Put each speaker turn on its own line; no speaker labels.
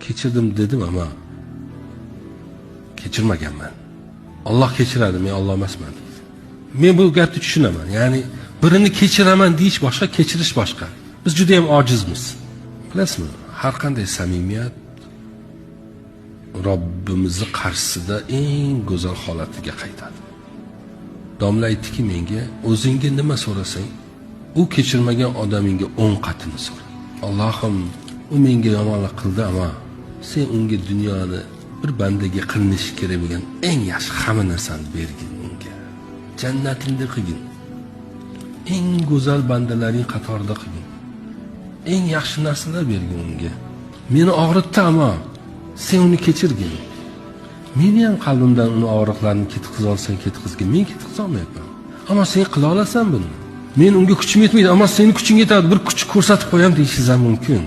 kechirdim dedim, ama kechirmaganman. Alloh kechiradi, men Alloh emasman. Men bu gapni tushunaman. Ya'ni birini kechiraman deyish boshqa, kechirish boshqa. Biz juda ham ojizmiz. Bilasizmi? Har qanday samimiyat Robbimizning qarshisida eng go'zal holatiga qaytadi. Domla aytdiki menga, o'zingga nima so'rasang, u kechirmagan odamingga 10 qatini so'ra. Allohim, u menga yomonlik qildi, ama sen unga dunyoni bir bandaga qilinishi kerak bo'lgan eng yaxshi hamma narsani bergin unga. Jannatingda qilgin. Eng go'zal bandalaring qatorida qilgin. Eng yaxshi narsalar bergin unga. Meni og'ritdi, ama sen uni kechirgin. Meni ham qalbimdan uni og'riqlarini ketkiza olsang ketkizgin. Men ketkiza olmayapman. Ama sen qila olasan buni. Men unga kuchim yetmaydi, ama sening kuching yetadi. Bir kuch ko'rsatib qo'yam deyishingiz ham mumkin.